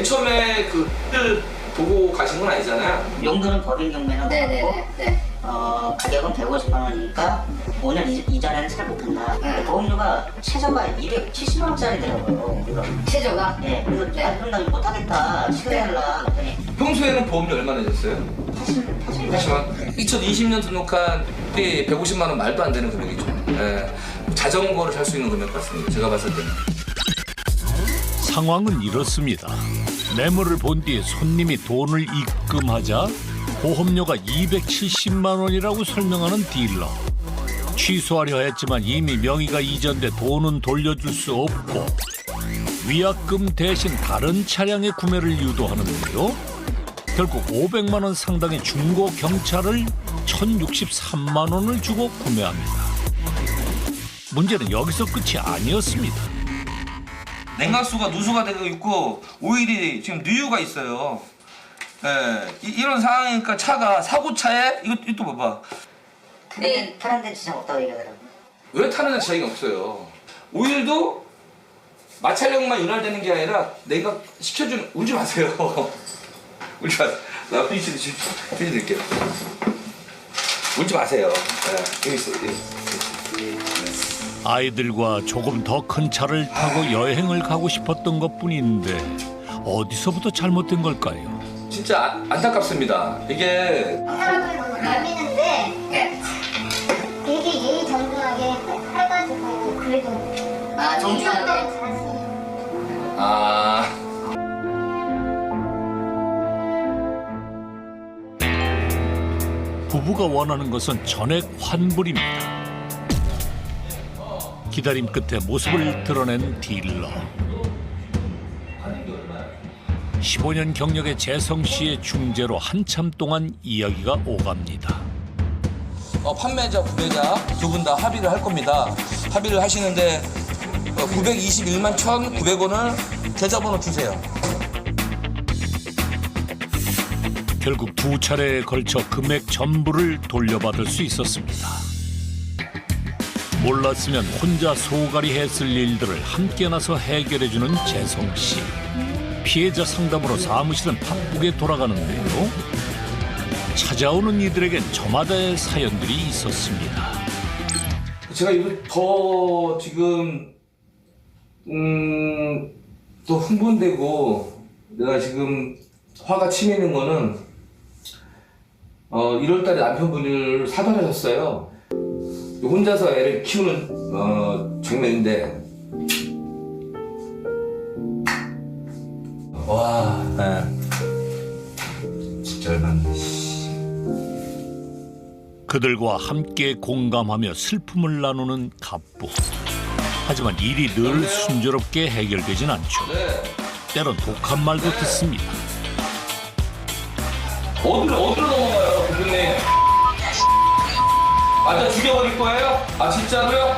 맨 처음에 그 를 보고 가신 건 아니잖아요. 용도는 법인 경매는 네네네. 네. 가격은 150만 원이니까 5년 이전에는 잘 못한다. 근데 보험료가 최저가 270만 원짜리더라고요. 최저가? 네, 그래서 네. 그럼 나 못하겠다. 실행하려고 했더니 평소에는 보험료 얼마나 내셨어요? 80만. 2020년 등록한 때 150만 원 말도 안 되는 금액이죠. 예. 자전거를 살 수 있는 금액 같습니다. 제가 봤을 때는. 상황은 이렇습니다. 매물을 본 뒤에 손님이 돈을 입금하자 보험료가 270만 원이라고 설명하는 딜러. 취소하려 했지만 이미 명의가 이전돼 돈은 돌려줄 수 없고 위약금 대신 다른 차량의 구매를 유도하는데요. 결국 500만 원 상당의 중고 경차를 1,063만 원을 주고 구매합니다. 문제는 여기서 끝이 아니었습니다. 냉각수가 누수가 되고 있고 오일이 지금 누유가 있어요. 예, 이런 상황이니까 차가 사고차에 이것도 봐봐. 타는 데 지장 없다고 얘기하더라고요. 왜 타는 데 지장이 없어요? 오일도 마찰력만 윤활되는 게 아니라 내가 시켜주는 울지 마세요. 울지 마세요. 나 피니시 드릴게요. 울지 마세요. 예, 여기 있어요. 아이들과 조금 더 큰 차를 타고 여행을 가고 싶었던 것뿐인데 어디서부터 잘못된 걸까요? 진짜 안타깝습니다. 이게 사람을 너무 안 믿는데 되게 예의 정중하게 해가지고 그래도 정중하게? 부부가 원하는 것은 전액 환불입니다. 기다림 끝에 모습을 드러낸 딜러. 15년 경력의 재성 씨의 중재로 한참 동안 이야기가 오갑니다. 판매자, 구매자 두 분 다 합의를 할 겁니다. 합의를 하시는데 921만 1,900원을 계좌번호 주세요. 결국 두 차례에 걸쳐 금액 전부를 돌려받을 수 있었습니다. 몰랐으면 혼자 소갈이 했을 일들을 함께 나서 해결해주는 재성 씨. 피해자 상담으로 사무실은 바쁘게 돌아가는데요. 찾아오는 이들에겐 저마다의 사연들이 있었습니다. 제가 이거 더 지금 더 흥분되고 내가 지금 화가 치미는 거는 1월달에 남편분을 사달하셨어요. 혼자서 애를 키우는 장면인데 와, 진짜 얼마나. 그들과 함께 공감하며 슬픔을 나누는 갑부. 하지만 일이 늘 순조롭게 해결되진 않죠. 때론 독한 말도 듣습니다. 어디로 넘어가요, 대표님? 나 죽여버릴 거예요? 진짜로요?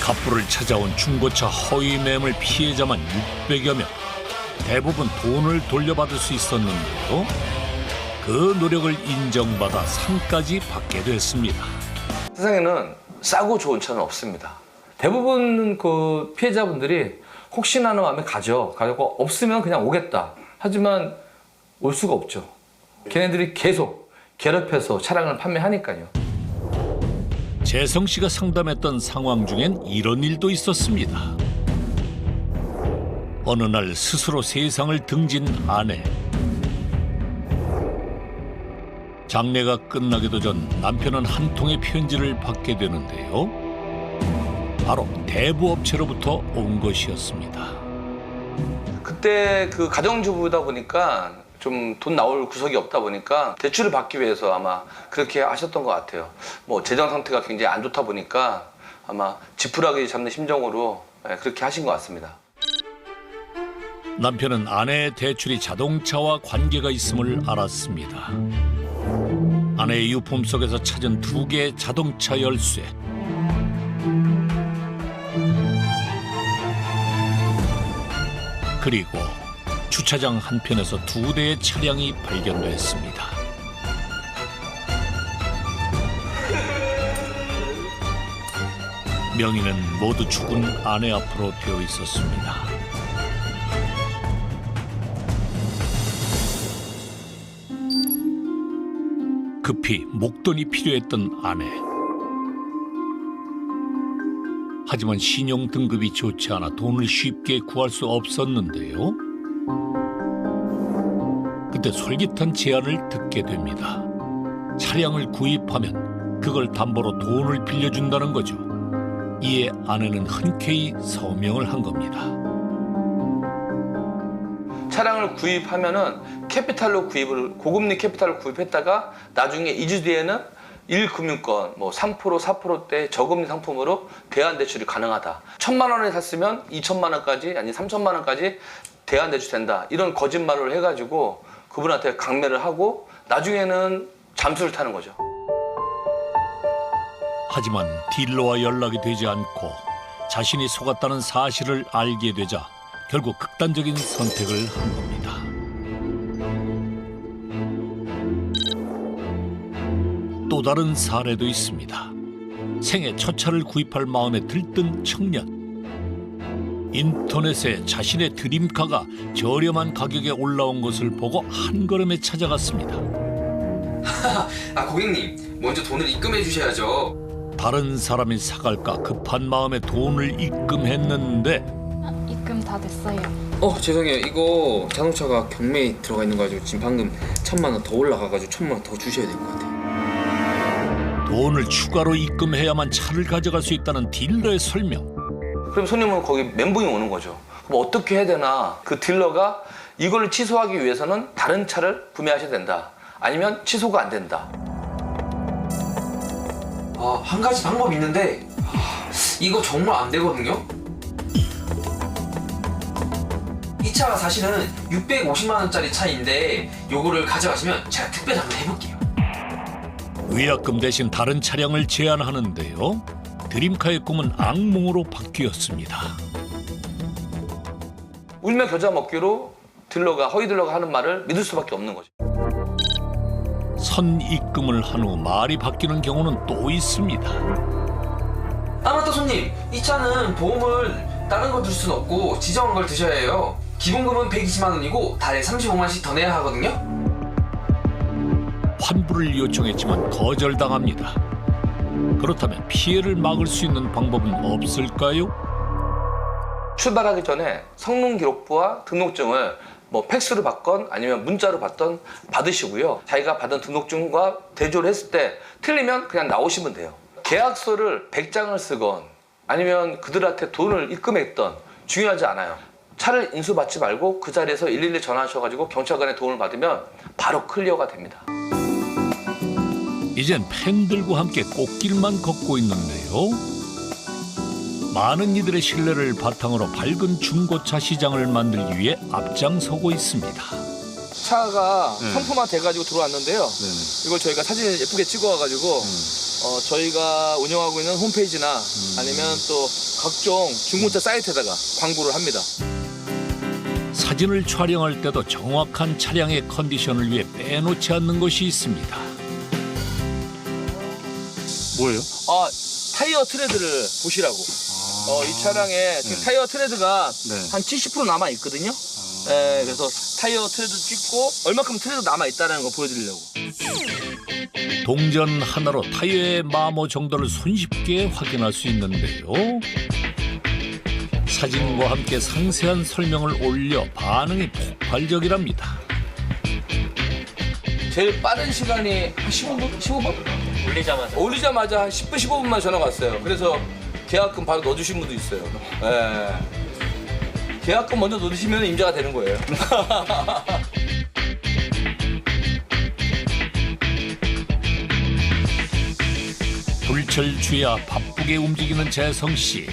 갑부를 찾아온 중고차 허위 매물 피해자만 600여 명. 대부분 돈을 돌려받을 수 있었는데요. 그 노력을 인정받아 상까지 받게 됐습니다. 세상에는 싸고 좋은 차는 없습니다. 대부분 그 피해자분들이 혹시나 하는 마음에 가지고 없으면 그냥 오겠다. 하지만 올 수가 없죠. 걔네들이 계속 괴롭혀서 차량을 판매하니까요. 재성 씨가 상담했던 상황 중엔 이런 일도 있었습니다. 어느 날 스스로 세상을 등진 아내. 장례가 끝나기도 전 남편은 한 통의 편지를 받게 되는데요. 바로 대부업체로부터 온 것이었습니다. 그때 그 가정주부다 보니까 좀 돈 나올 구석이 없다 보니까 대출을 받기 위해서 아마 그렇게 하셨던 것 같아요. 뭐 재정 상태가 굉장히 안 좋다 보니까 아마 지푸라기 잡는 심정으로 그렇게 하신 것 같습니다. 남편은 아내의 대출이 자동차와 관계가 있음을 알았습니다. 아내의 유품 속에서 찾은 2개의 자동차 열쇠. 그리고 주차장 한편에서 2대의 차량이 발견됐습니다. 명의는 모두 죽은 아내 앞으로 되어 있었습니다. 급히 목돈이 필요했던 아내. 하지만 신용 등급이 좋지 않아 돈을 쉽게 구할 수 없었는데요. 그때 솔깃한 제안을 듣게 됩니다. 차량을 구입하면 그걸 담보로 돈을 빌려준다는 거죠. 이에 아내는 흔쾌히 서명을 한 겁니다. 차량을 구입하면은 캐피탈로 고금리 캐피탈로 구입했다가 나중에 2주 뒤에는 1금융권 3% 4%대 저금리 상품으로 대안 대출이 가능하다. 1,000만 원에 샀으면 2,000만 원까지 아니 3,000만 원까지 대안 대출 된다. 이런 거짓말을 해가지고 그분한테 강매를 하고 나중에는 잠수를 타는 거죠. 하지만 딜러와 연락이 되지 않고 자신이 속았다는 사실을 알게 되자 결국 극단적인 선택을 한 겁니다. 또 다른 사례도 있습니다. 생애 첫 차를 구입할 마음에 들뜬 청년. 인터넷에 자신의 드림카가 저렴한 가격에 올라온 것을 보고 한 걸음에 찾아갔습니다. 아 고객님 먼저 돈을 입금해 주셔야죠. 다른 사람이 사갈까 급한 마음에 돈을 입금했는데 입금 다 됐어요. 죄송해요. 이거 자동차가 경매에 들어가 있는 거 가지고 지금 방금 1,000만 원 더 올라가가지고 1,000만 원 더 주셔야 될 것 같아요. 돈을 추가로 입금해야만 차를 가져갈 수 있다는 딜러의 설명. 그럼 손님은 거기 멘붕이 오는 거죠. 그럼 어떻게 해야 되나? 그 딜러가 이걸 취소하기 위해서는 다른 차를 구매하셔야 된다. 아니면 취소가 안 된다. 한 가지 방법이 있는데 이거 정말 안 되거든요. 이 차가 사실은 650만 원짜리 차인데 요거를 가져가시면 제가 특별히 한번 해볼게요. 위약금 대신 다른 차량을 제안하는데요. 드림카의 꿈은 악몽으로 바뀌었습니다. 울며 겨자 먹기로 허위 딜러가 하는 말을 믿을 수밖에 없는 거죠. 선입금을 한 후 말이 바뀌는 경우는 또 있습니다. 맞다 손님, 이 차는 보험을 다른 거 들 수는 없고 지정한 걸 드셔야 해요. 기본금은 120만 원이고 달에 35만씩 더 내야 하거든요. 환불을 요청했지만 거절당합니다. 그렇다면 피해를 막을 수 있는 방법은 없을까요? 출발하기 전에 성능기록부와 등록증을 팩스로 받건 아니면 문자로 받으시고요. 자기가 받은 등록증과 대조를 했을 때 틀리면 그냥 나오시면 돼요. 계약서를 100장을 쓰건 아니면 그들한테 돈을 입금했던 중요하지 않아요. 차를 인수받지 말고 그 자리에서 112 전화하셔가지고 경찰관의 도움을 받으면 바로 클리어가 됩니다. 이젠 팬들과 함께 꽃길만 걷고 있는데요. 많은 이들의 신뢰를 바탕으로 밝은 중고차 시장을 만들기 위해 앞장서고 있습니다. 차가 상품화 돼가지고 들어왔는데요. 이걸 저희가 사진을 예쁘게 찍어와가지고 저희가 운영하고 있는 홈페이지나 아니면 또 각종 중고차 사이트에다가 광고를 합니다. 사진을 촬영할 때도 정확한 차량의 컨디션을 위해 빼놓지 않는 것이 있습니다. 뭐예요? 타이어 트레드를 보시라고. 이 차량에 지금 타이어 트레드가 한 70% 남아 있거든요. 그래서 타이어 트레드 찍고 얼마큼 트레드 남아 있다는 거 보여드리려고. 동전 하나로 타이어의 마모 정도를 손쉽게 확인할 수 있는데요. 사진과 함께 상세한 설명을 올려 반응이 폭발적이랍니다. 제일 빠른 시간이 한 15분? 15분? 올리자마자 한 10분, 15분만 전화가 왔어요. 그래서 계약금 바로 넣어주신 분도 있어요. 계약금 먼저 넣으시면 임자가 되는 거예요. 불철주야 바쁘게 움직이는 재성 씨.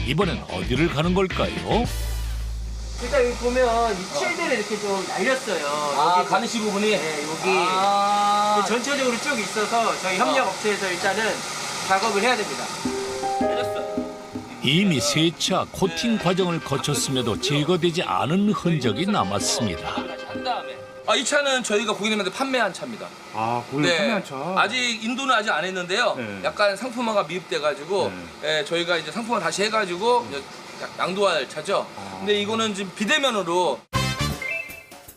이번엔 어디를 가는 걸까요? 일단 여기 보면 이 칠들이 이렇게 좀 날렸어요. 여기 가느시 부분이? 네, 여기 전체적으로 쭉 있어서 저희 협력업체에서 일단은 작업을 해야 됩니다. 이미 세차 코팅 과정을 거쳤음에도 제거되지 않은 흔적이 남았습니다. 한 다음에 이 차는 저희가 고객님한테 판매한 차입니다. 아, 고객님 판매한 차. 아직 인도는 아직 안 했는데요. 네. 약간 상품화가 미흡돼가지고 저희가 이제 상품화 다시 해가지고 이제 양도할 차죠. 근데 이거는 지금 비대면으로.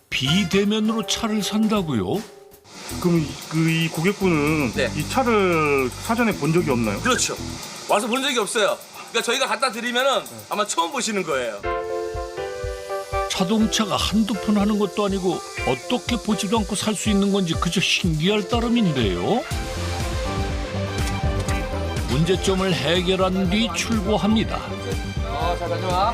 비대면으로 차를 산다고요? 그럼 이 고객분은 네. 이 차를 사전에 본 적이 없나요? 그렇죠. 와서 본 적이 없어요. 그러니까 저희가 갖다 드리면은 아마 처음 보시는 거예요. 자동차가 한두 푼 하는 것도 아니고 어떻게 보지도 않고 살 수 있는 건지 그저 신기할 따름인데요. 문제점을 해결한 뒤 출고합니다. 잘 다녀와.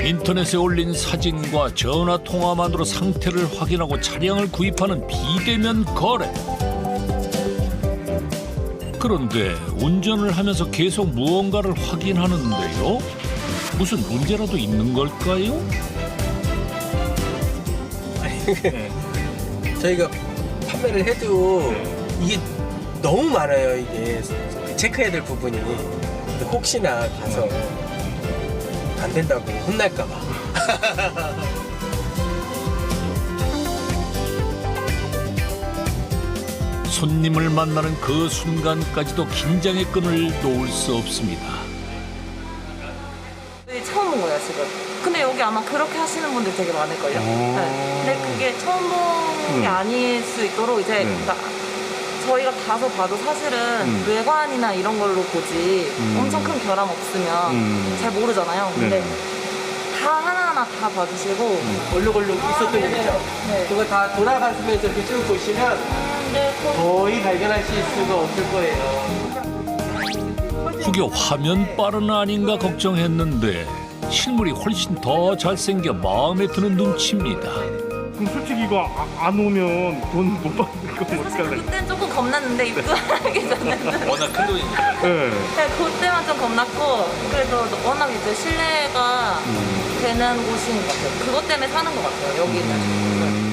인터넷에 올린 사진과 전화 통화만으로 상태를 확인하고 차량을 구입하는 비대면 거래. 그런데 운전을 하면서 계속 무언가를 확인하는데요. 무슨 문제라도 있는 걸까요? 저희가 판매를 해도 이게 너무 많아요. 이게 체크해야 될 부분이. 근데 혹시나 가서 안 된다고 혼날까 봐. 손님을 만나는 그 순간까지도 긴장의 끈을 놓을 수 없습니다. 처음 본 거예요, 지금. 근데 여기 아마 그렇게 하시는 분들 되게 많을걸요? 네. 근데 그게 처음 본 게 아닐 수 있도록 이제 그러니까 저희가 가서 봐도 사실은 외관이나 이런 걸로 보지 엄청 큰 결함 없으면 잘 모르잖아요. 근데 다 하나하나 다 봐주시고 얼룩얼룩 있었던 거 있죠? 네. 그거 다 돌아가시면서 이렇게 쭉 보시면 거의 발견하실 수가 없을 거예요. 혹여 화면 빠른 아닌가 걱정했는데 실물이 훨씬 더 잘생겨 마음에 드는 눈치입니다. 그럼 솔직히 이거 안 오면 돈 못 받는 거 사실 어떡할래? 그때는 조금 겁났는데 입주하기 전에는 워낙 큰 돈이니까. 네. 네, 그때만 좀 겁났고 그래도 워낙 이제 신뢰가 되는 곳인 것 같아요. 그것 때문에 사는 것 같아요, 여기는.